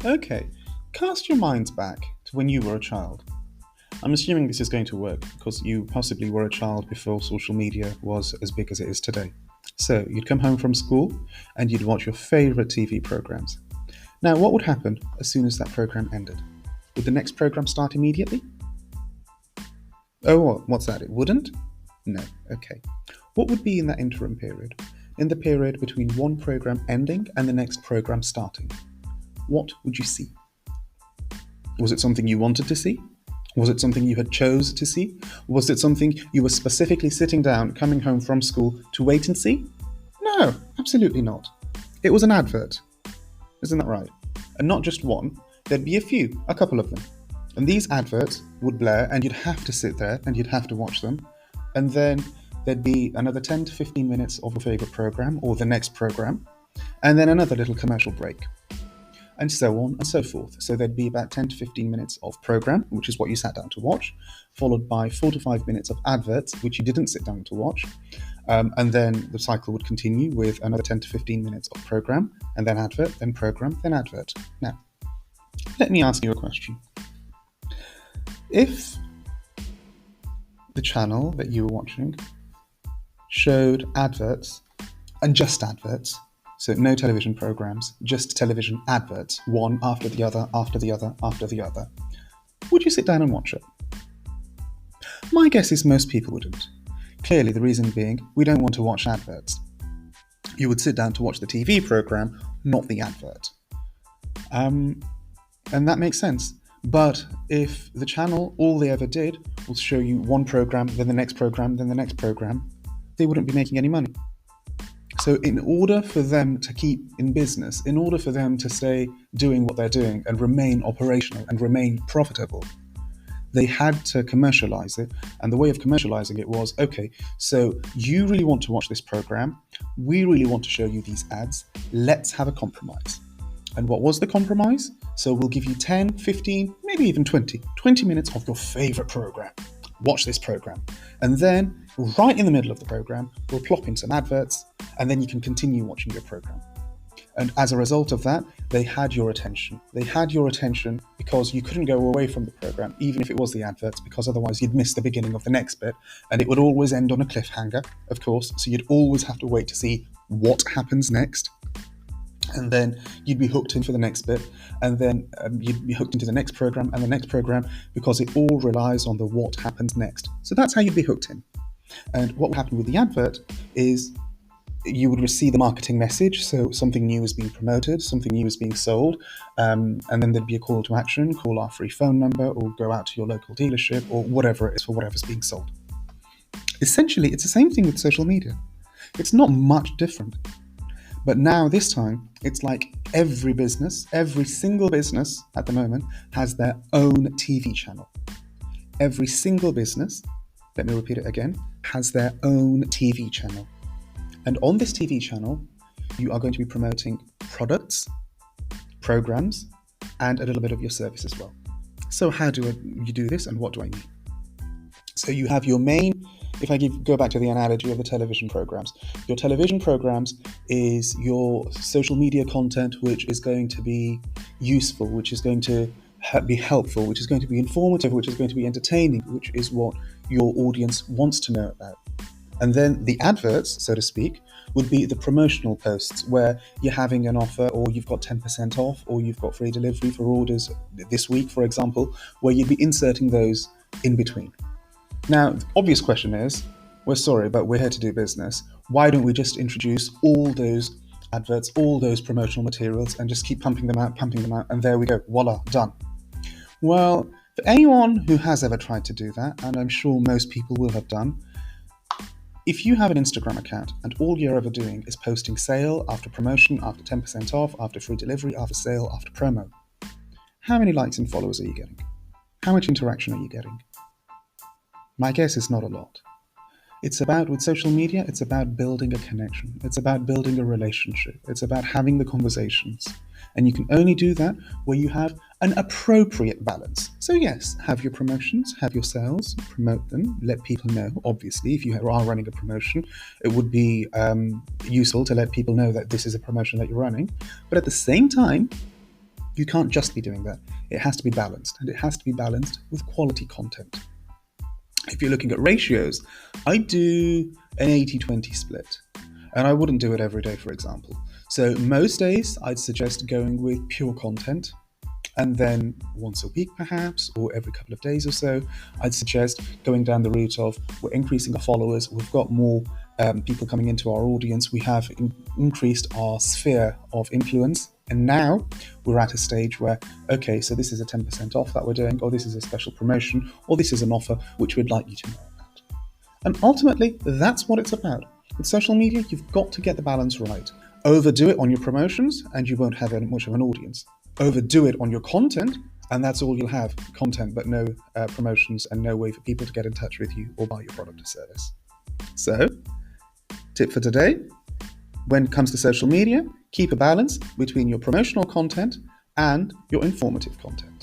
Okay, cast your minds back to when you were a child. I'm assuming this is going to work because you possibly were a child before social media was as big as it is today. So you'd come home from school and you'd watch your favourite TV programs. Now, what would happen as soon as that program ended? Would the next program start immediately? Oh, what's that? It wouldn't? No. Okay. What would be in that interim period? In the period between one program ending and the next program starting? What would you see? Was it something you wanted to see? Was it something you had chose to see? Was it something you were specifically sitting down, coming home from school to wait and see? No, absolutely not. It was an advert. Isn't that right? And not just one, there'd be a couple of them. And these adverts would blare, and you'd have to sit there and you'd have to watch them. And then there'd be another 10 to 15 minutes of your favourite programme or the next programme, and then another little commercial break, and so on and so forth. So there'd be about 10 to 15 minutes of programme, which is what you sat down to watch, followed by 4 to 5 minutes of adverts, which you didn't sit down to watch. And then the cycle would continue with another 10 to 15 minutes of programme, and then advert, then programme, then advert. Now, let me ask you a question. If the channel that you were watching showed adverts, and just adverts, so no television programs, just television adverts, one after the other, after the other, after the other, would you sit down and watch it? My guess is most people wouldn't. Clearly, the reason being, we don't want to watch adverts. You would sit down to watch the TV program, not the advert. And that makes sense. But if the channel, all they ever did was show you one program, then the next program, then the next program, they wouldn't be making any money. So in order for them to keep in business, in order for them to stay doing what they're doing and remain operational and remain profitable, they had to commercialize it. And the way of commercializing it was, okay, so you really want to watch this program, we really want to show you these ads, let's have a compromise. And what was the compromise? So we'll give you 10, 15, maybe even 20 minutes of your favorite program. Watch this program. And then right in the middle of the program, we'll plop in some adverts, and then you can continue watching your program. And as a result of that, they had your attention. They had your attention because you couldn't go away from the program, even if it was the adverts, because otherwise you'd miss the beginning of the next bit, and it would always end on a cliffhanger, of course, so you'd always have to wait to see what happens next. And then you'd be hooked in for the next bit, and then you'd be hooked into the next program and the next program, because it all relies on the what happens next. So that's how you'd be hooked in. And what would happen with the advert is you would receive the marketing message, so something new is being promoted, something new is being sold, and then there'd be a call to action, call our free phone number, or go out to your local dealership, or whatever it is for whatever's being sold. Essentially, it's the same thing with social media. It's not much different. But now, this time, it's like every business, every single business at the moment has their own TV channel. Every single business, let me repeat it again, has their own TV channel. And on this TV channel, you are going to be promoting products, programs, and a little bit of your service as well. So how do you do this, and what do I mean? So you have your main, if I go back to the analogy of the television programs, your television programs is your social media content, which is going to be useful, which is going to be helpful, which is going to be informative, which is going to be entertaining, which is what your audience wants to know about. And then the adverts, so to speak, would be the promotional posts where you're having an offer, or you've got 10% off, or you've got free delivery for orders this week, for example, where you'd be inserting those in between. Now, the obvious question is, we're sorry, but we're here to do business. Why don't we just introduce all those adverts, all those promotional materials, and just keep pumping them out, and there we go, voila, done. Well, for anyone who has ever tried to do that, and I'm sure most people will have done, if you have an Instagram account and all you're ever doing is posting sale after promotion, after 10% off, after free delivery, after sale, after promo, how many likes and followers are you getting? How much interaction are you getting? My guess is not a lot. With social media, it's about building a connection. It's about building a relationship. It's about having the conversations. And you can only do that where you have an appropriate balance. So yes, have your promotions, have your sales, promote them, let people know. Obviously, if you are running a promotion, it would be useful to let people know that this is a promotion that you're running. But at the same time, You can't just be doing that. It has to be balanced, and it has to be balanced with quality content. If you're looking at ratios, I do an 80-20 split, and I wouldn't do it every day, for example. So most days I'd suggest going with pure content, and then once a week perhaps, or every couple of days or so, I'd suggest going down the route of we're increasing our followers, we've got more people coming into our audience, we have increased our sphere of influence, and now we're at a stage where, okay, so this is a 10% off that we're doing, or this is a special promotion, or this is an offer which we'd like you to know about. And ultimately, that's what it's about. With social media, you've got to get the balance right. Overdo it on your promotions, and you won't have much of an audience. Overdo it on your content, and that's all you'll have, content but no promotions and no way for people to get in touch with you or buy your product or service. So, tip for today, when it comes to social media, keep a balance between your promotional content and your informative content.